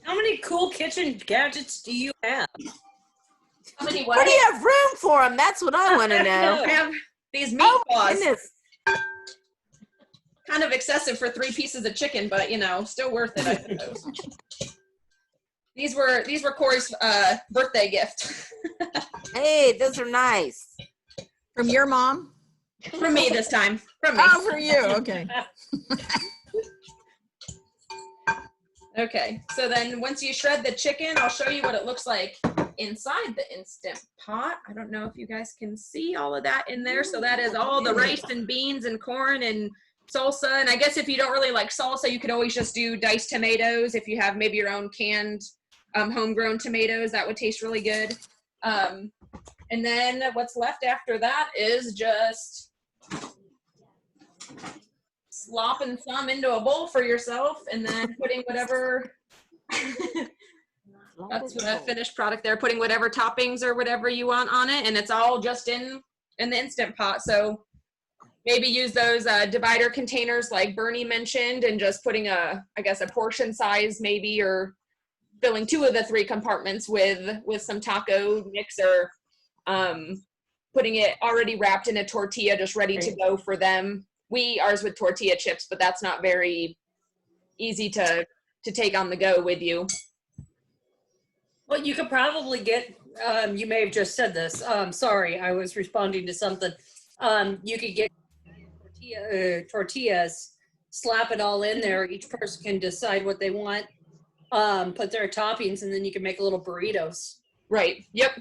Speaker 1: How many cool kitchen gadgets do you have?
Speaker 2: How many
Speaker 3: where do you have room for them? That's what I want to know.
Speaker 2: I have these meat
Speaker 3: Oh,
Speaker 2: claws.
Speaker 3: goodness.
Speaker 2: Kind of excessive for 3 pieces of chicken, but you know, still worth it, I suppose. These were Corey's birthday gift
Speaker 3: Hey, those are nice.
Speaker 5: From your mom?
Speaker 2: from me this time. From me.
Speaker 5: Oh, for you. Okay.
Speaker 2: Okay, so then once you shred the chicken, I'll show you what it looks like inside the Instant Pot. I don't know if you guys can see all of that in there. So that is all the rice and beans and corn and salsa. And I guess if you don't really like salsa, you could always just do diced tomatoes. If you have maybe your own canned homegrown tomatoes, that would taste really good. And then what's left after that is just slopping some into a bowl for yourself and then putting whatever that's the finished product there, putting whatever toppings or whatever you want on it, and it's all just in the Instant Pot. So maybe use those divider containers like Bernie mentioned and just putting I guess a portion size maybe, or filling 2 of the 3 compartments with some taco mix, or putting it already wrapped in a tortilla just ready to go for them. Ours with tortilla chips, but that's not very easy to take on the go with you.
Speaker 1: Well, you could probably get, you may have just said this. Sorry, I was responding to something. You could get tortillas, slap it all in there. Each person can decide what they want, put their toppings, and then you can make little burritos.
Speaker 2: Right. Yep.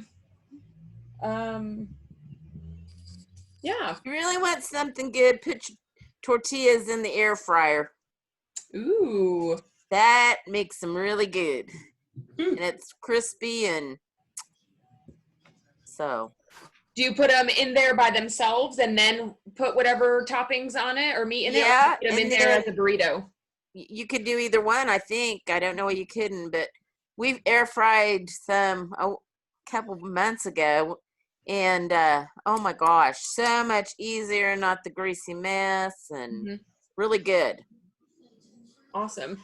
Speaker 2: Yeah.
Speaker 3: You really want something good, put your tortillas in the air fryer.
Speaker 2: Ooh.
Speaker 3: That makes them really good. And it's crispy, and so.
Speaker 2: Do you put them in there by themselves and then put whatever toppings on it or meat in it?
Speaker 3: Yeah,
Speaker 2: Or put them in
Speaker 3: and
Speaker 2: there
Speaker 3: then-
Speaker 2: as a burrito.
Speaker 3: You could do either one, I think. I don't know what you couldn't, but we've air fried some a couple of months ago, and oh my gosh, so much easier, not the greasy mess, and
Speaker 2: Mhm.
Speaker 3: really good.
Speaker 2: Awesome.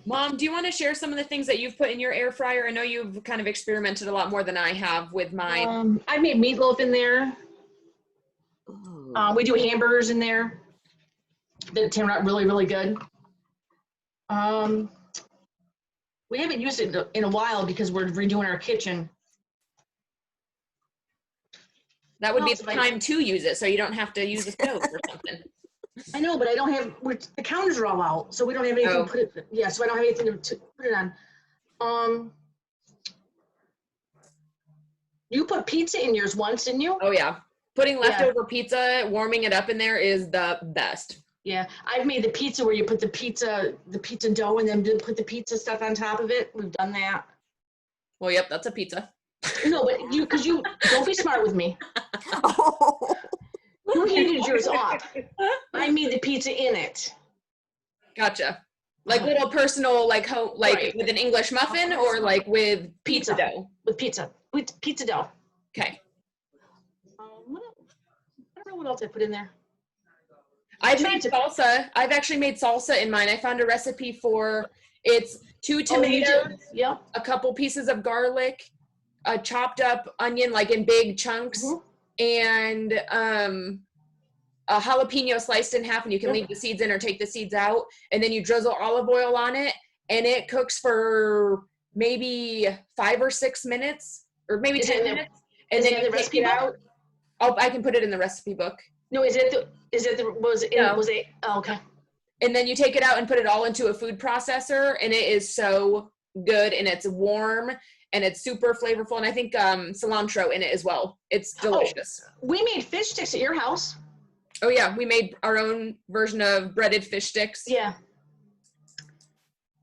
Speaker 2: Mom, do you want to share some of the things that you've put in your air fryer? I know you've kind of experimented a lot more than I have with mine.
Speaker 4: I made meatloaf in there.
Speaker 3: Ooh.
Speaker 4: We do hamburgers in there. That turned out really, really good. We haven't used it in a while because we're redoing our kitchen.
Speaker 2: That would be
Speaker 4: Well,
Speaker 2: the
Speaker 4: like-
Speaker 2: time to use it, so you don't have to use a stove or something.
Speaker 4: I know, but I don't have, the counters are all out, so we don't have anything
Speaker 2: Oh.
Speaker 4: to put it, yeah, so I don't have anything to put it on. You put pizza in yours once, didn't you?
Speaker 2: Oh yeah. Putting
Speaker 4: Yeah.
Speaker 2: leftover pizza, warming it up in there is the best.
Speaker 4: Yeah, I've made the pizza where you put the pizza dough and then put the pizza stuff on top of it. We've done that.
Speaker 2: Well, yep, that's a pizza.
Speaker 4: No, but because you, don't be smart with me. You heated yours up. I made the pizza in it.
Speaker 2: Gotcha. Like little personal, like home, like
Speaker 4: Right.
Speaker 2: with an English muffin, or like with pizza
Speaker 4: Pizza.
Speaker 2: dough.
Speaker 4: With pizza dough.
Speaker 2: Okay.
Speaker 4: What else? I don't know what else I put in there.
Speaker 2: I've
Speaker 4: Tried
Speaker 2: made
Speaker 4: to-
Speaker 2: salsa. I've actually made salsa in mine. I found a recipe for it's 2
Speaker 4: Oh, you
Speaker 2: tomatoes,
Speaker 4: do. Yep.
Speaker 2: a couple pieces of garlic, a chopped up onion like in big chunks,
Speaker 4: Mhm.
Speaker 2: and a jalapeno sliced in half, and you can
Speaker 4: Yep.
Speaker 2: leave the seeds in or take the seeds out, and then you drizzle olive oil on it, and it cooks for maybe 5 or 6 minutes, or maybe
Speaker 4: Is it
Speaker 2: 10
Speaker 4: in the-
Speaker 2: minutes, and
Speaker 4: is
Speaker 2: then
Speaker 4: it in
Speaker 2: you
Speaker 4: the
Speaker 2: take
Speaker 4: recipe
Speaker 2: it
Speaker 4: book?
Speaker 2: out. Oh, I can put it in the recipe book.
Speaker 4: No, was
Speaker 2: No.
Speaker 4: oh, okay.
Speaker 2: And then you take it out and put it all into a food processor, and it is so good, and it's warm, and it's super flavorful, and I think cilantro in it as well. It's delicious.
Speaker 4: We made fish sticks at your house.
Speaker 2: Oh yeah, we made our own version of breaded fish sticks.
Speaker 4: Yeah.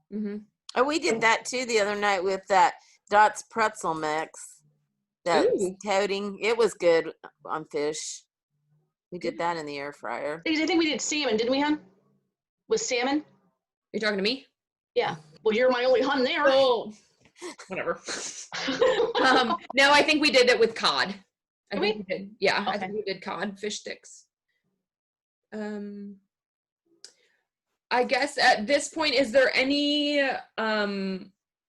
Speaker 2: Hmm.
Speaker 3: Oh, we did that too the other night with that Dot's pretzel mix. That
Speaker 2: Ooh.
Speaker 3: coating. It was good on fish. We did that in the air fryer.
Speaker 4: I think we did salmon, didn't we, hon? With salmon?
Speaker 2: You talking to me?
Speaker 4: Yeah. Well, you're my only hun there.
Speaker 2: Oh, whatever. No, I think we did it with cod. I
Speaker 4: Did
Speaker 2: think we did. Yeah, I
Speaker 4: Okay.
Speaker 2: think we did cod fish sticks. I guess at this point, is there any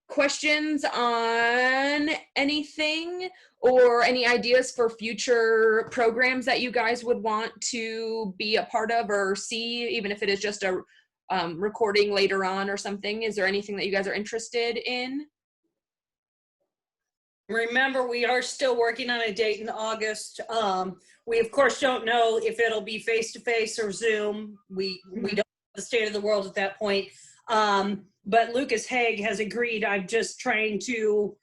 Speaker 2: questions on anything or any ideas for future programs that you guys would want to be a part of or see, even if it is just a recording later on or something? Is there anything that you guys are interested in?
Speaker 1: Remember, we are still working on a date in August. We of course don't know if it'll be face-to-face or Zoom. We don't know the state of the world at that point. But Lucas Haig has agreed. I'm just trying to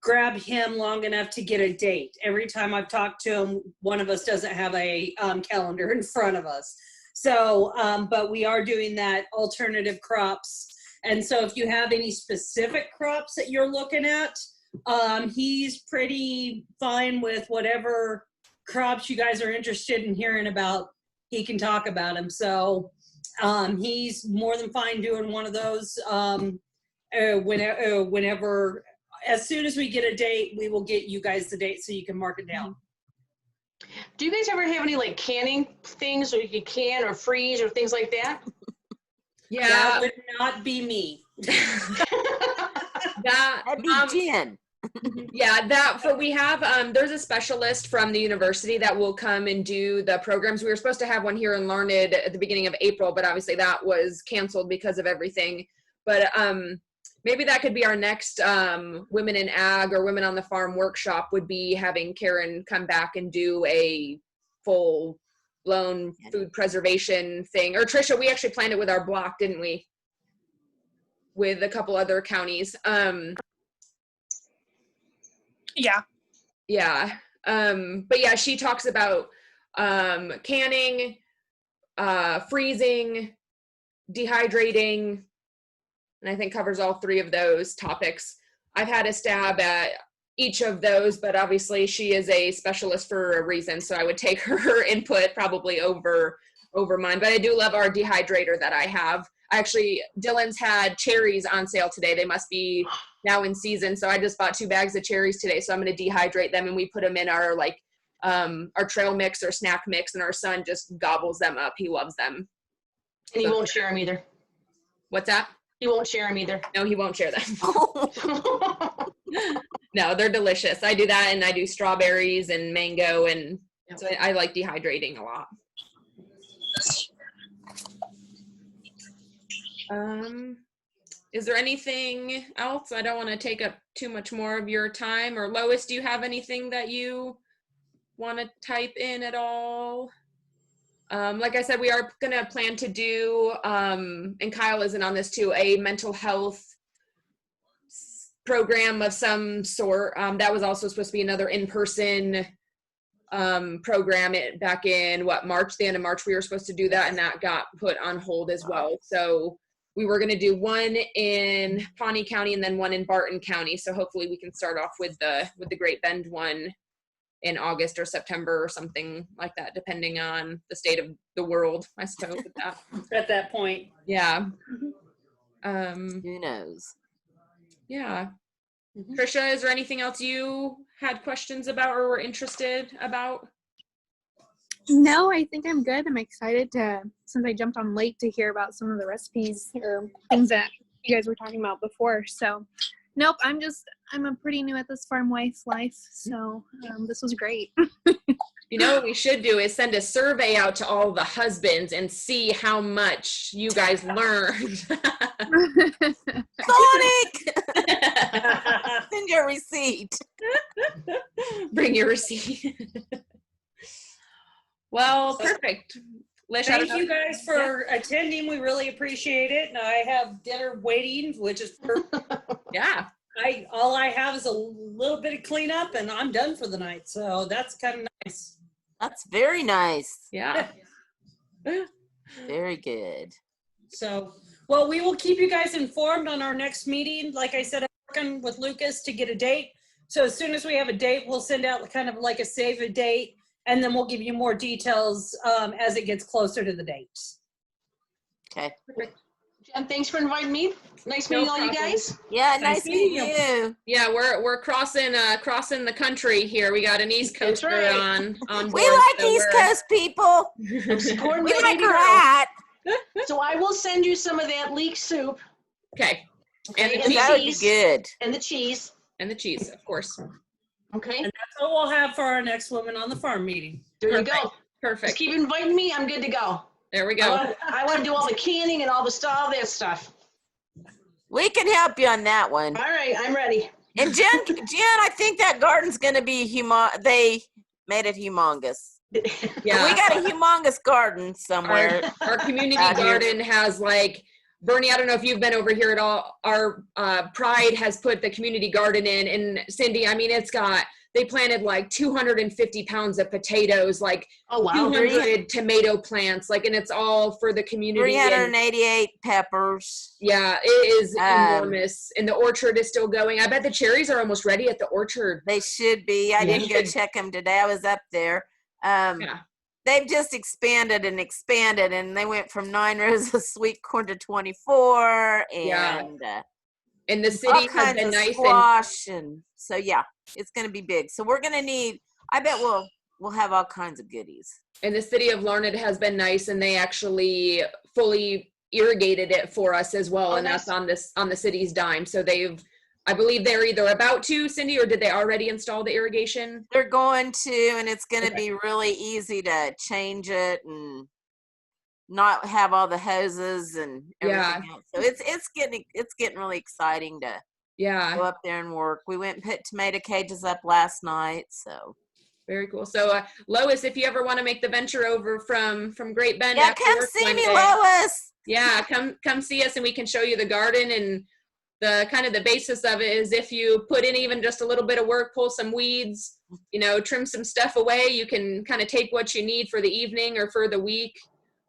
Speaker 1: grab him long enough to get a date. Every time I've talked to him, one of us doesn't have a calendar in front of us. So, but we are doing that alternative crops. And so if you have any specific crops that you're looking at, he's pretty fine with whatever crops you guys are interested in hearing about. He can talk about them. So he's more than fine doing one of those whenever, as soon as we get a date, we will get you guys the date so you can mark it down.
Speaker 4: Do you guys ever have any like canning things or you can can or freeze or things like that?
Speaker 2: Yeah,
Speaker 1: That would not be me.
Speaker 3: That'd be gin.
Speaker 2: Yeah, we have there's a specialist from the university that will come and do the programs. We were supposed to have one here in Larned at the beginning of April, but obviously that was canceled because of everything. But maybe that could be our next Women in Ag or Women on the Farm workshop, would be having Karen come back and do a full blown food preservation thing. Or Trisha, we actually planned it with our block, didn't we? With a couple other counties.
Speaker 6: Yeah.
Speaker 2: Yeah. But yeah, she talks about canning, freezing, dehydrating, and I think covers all 3 of those topics. I've had a stab at each of those, but obviously she is a specialist for a reason, so I would take her input probably over mine. But I do love our dehydrator that I have. Actually, Dylan's had cherries on sale today. They must be now in season, so I just bought 2 bags of cherries today, so I'm going to dehydrate them, and we put them in our our trail mix or snack mix, and our son just gobbles them up. He loves them.
Speaker 4: And he won't share them either.
Speaker 2: What's that?
Speaker 4: He won't share them either.
Speaker 2: No, he won't share them. No, they're delicious. I do that, and I do strawberries and mango, and so I like dehydrating a lot. Is there anything else? I don't want to take up too much more of your time. Or Lois, do you have anything that you want to type in at all? Like I said, we are going to plan to do, and Kyle isn't on this too, a mental health program of some sort. That was also supposed to be another in-person program back in March, the end of March. We were supposed to do that, and that got put on hold as well. So we were going to do one in Pawnee County and then one in Barton County. So hopefully we can start off with the Great Bend one in August or September or something like that, depending on the state of the world, I suppose.
Speaker 1: At that point.
Speaker 2: Yeah.
Speaker 3: Who knows?
Speaker 2: Yeah. Trisha, is there anything else you had questions about or were interested about?
Speaker 6: No, I think I'm good. I'm excited since I jumped on late, to hear about some of the recipes or things that you guys were talking about before. So, nope, I'm a pretty new at this farm wife life. So this was great.
Speaker 2: You know what we should do is send a survey out to all the husbands and see how much you guys learned.
Speaker 3: Sonic! Send your receipt.
Speaker 2: Bring your receipt. Well, perfect. Lish, I don't
Speaker 1: Thank you
Speaker 2: know-
Speaker 1: guys for attending. We really appreciate it. And I have dinner waiting, which is perfect.
Speaker 2: Yeah.
Speaker 1: All I have is a little bit of cleanup and I'm done for the night. So that's kind of nice.
Speaker 3: That's very nice.
Speaker 2: Yeah.
Speaker 3: Very good.
Speaker 1: So, well, we will keep you guys informed on our next meeting. Like I said, I'm working with Lucas to get a date. So as soon as we have a date, we'll send out kind of like a save a date, and then we'll give you more details as it gets closer to the dates.
Speaker 3: Okay.
Speaker 4: Jen, thanks for inviting me. Nice meeting all you
Speaker 2: problem.
Speaker 4: guys.
Speaker 3: Yeah,
Speaker 1: Nice
Speaker 3: nice meeting
Speaker 1: meeting
Speaker 3: you.
Speaker 2: Yeah, we're crossing the country here. We got an East
Speaker 4: That's
Speaker 2: Coaster
Speaker 4: right.
Speaker 2: on board.
Speaker 3: We like
Speaker 2: so
Speaker 3: East
Speaker 2: we're-
Speaker 3: Coast people.
Speaker 4: I'm supporting
Speaker 3: We
Speaker 4: that
Speaker 3: like
Speaker 4: baby girl.
Speaker 3: rat.
Speaker 4: So I will send you some of that leek soup.
Speaker 2: Okay.
Speaker 4: Okay,
Speaker 2: And the
Speaker 4: and the
Speaker 3: That would be
Speaker 4: cheese.
Speaker 3: good.
Speaker 4: And the cheese.
Speaker 2: And the cheese, of course.
Speaker 4: Okay,
Speaker 1: And that's what we'll have for our next Women on the Farm meeting.
Speaker 4: there you
Speaker 2: Perfect.
Speaker 4: go. Just
Speaker 2: Perfect.
Speaker 4: keep inviting me. I'm good to go.
Speaker 2: There we
Speaker 4: I
Speaker 2: go.
Speaker 4: want to do all the canning and all the stuff, all that stuff.
Speaker 3: We can help you on that one.
Speaker 4: All right, I'm ready.
Speaker 3: And Jen, I think that garden's gonna be they made it humongous.
Speaker 2: Yeah.
Speaker 3: We got a humongous garden somewhere.
Speaker 2: Our community
Speaker 3: Out here.
Speaker 2: garden has like, Bernie, I don't know if you've been over here at all. Our Pride has put the community garden in, and Cindy, I mean, they planted like 250 pounds of potatoes, like
Speaker 4: Oh, wow.
Speaker 2: 200 tomato plants, like, and it's all for the community. And
Speaker 3: 388 peppers.
Speaker 2: yeah, it is
Speaker 3: Um,
Speaker 2: enormous. And the orchard is still going. I bet the cherries are almost ready at the orchard.
Speaker 3: They should be. I
Speaker 1: Yeah.
Speaker 3: didn't go check them today. I was up there.
Speaker 2: Yeah.
Speaker 3: They've just expanded, and they went from 9 rows of sweet corn to 24,
Speaker 2: Yeah.
Speaker 3: and
Speaker 2: And the
Speaker 3: all
Speaker 2: city has
Speaker 3: kinds
Speaker 2: been
Speaker 3: of
Speaker 2: nice and
Speaker 3: squash, and so yeah, it's going to be big. So we're going to need. I bet we'll have all kinds of goodies.
Speaker 2: And the city of Larned has been nice, and they actually fully irrigated it for us as well.
Speaker 4: Oh,
Speaker 2: And
Speaker 4: nice.
Speaker 2: that's on the city's dime. So I believe they're either about to, Cindy, or did they already install the irrigation?
Speaker 3: They're going to, and it's going to
Speaker 2: Okay.
Speaker 3: be really easy to change it and not have all the hoses and everything else. So it's getting really exciting to
Speaker 2: Yeah,
Speaker 3: go up there and work. We went and put tomato cages up last night, so
Speaker 2: very cool. So Lois, if you ever want to make the venture over from Great Bend,
Speaker 3: yeah,
Speaker 2: after
Speaker 3: come
Speaker 2: work
Speaker 3: see
Speaker 2: one
Speaker 3: me,
Speaker 2: day,
Speaker 3: Lois.
Speaker 2: yeah, come see us, and we can show you the garden. And the kind of the basis of it is, if you put in even just a little bit of work, pull some weeds, trim some stuff away, you can kind of take what you need for the evening or for the week.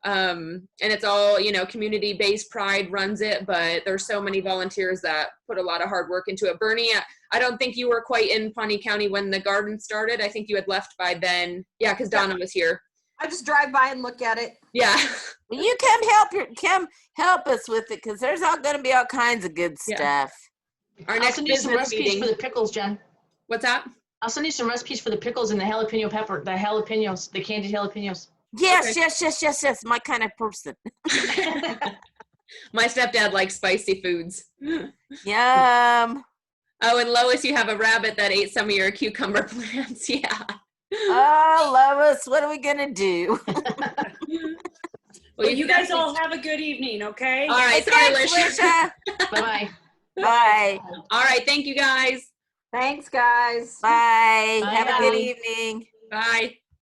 Speaker 2: And it's all, community-based. Pride runs it, but there's so many volunteers that put a lot of hard work into it. Bernie, I don't think you were quite in Pawnee County when the garden started. I think you had left by then. Yeah, because Donna was here.
Speaker 5: I just drive by and look at it.
Speaker 2: Yeah.
Speaker 3: Will you come help us with it, because there's all going to be all kinds of good
Speaker 2: Yeah.
Speaker 3: stuff.
Speaker 2: Our
Speaker 4: I'll
Speaker 2: next
Speaker 4: send you some
Speaker 2: business
Speaker 4: recipes
Speaker 2: meeting.
Speaker 4: for the pickles, Jen.
Speaker 2: What's that?
Speaker 4: I'll send you some recipes for the pickles and the jalapeno pepper, the jalapenos, the candied jalapenos.
Speaker 3: Yes,
Speaker 2: Okay.
Speaker 3: yes, my kind of person.
Speaker 2: My stepdad likes spicy foods.
Speaker 3: Yum.
Speaker 2: Oh, and Lois, you have a rabbit that ate some of your cucumber plants. Yeah.
Speaker 3: Oh, Lois, what are we going to do?
Speaker 1: Well, you guys all have a good evening, okay?
Speaker 2: All right. Sorry,
Speaker 3: Thanks,
Speaker 2: Lish.
Speaker 3: Lisha.
Speaker 4: Bye-bye.
Speaker 3: Bye.
Speaker 2: All right. Thank you, guys.
Speaker 5: Thanks, guys.
Speaker 3: Bye.
Speaker 4: Bye,
Speaker 3: Have a good
Speaker 4: Abby.
Speaker 3: evening.
Speaker 2: Bye.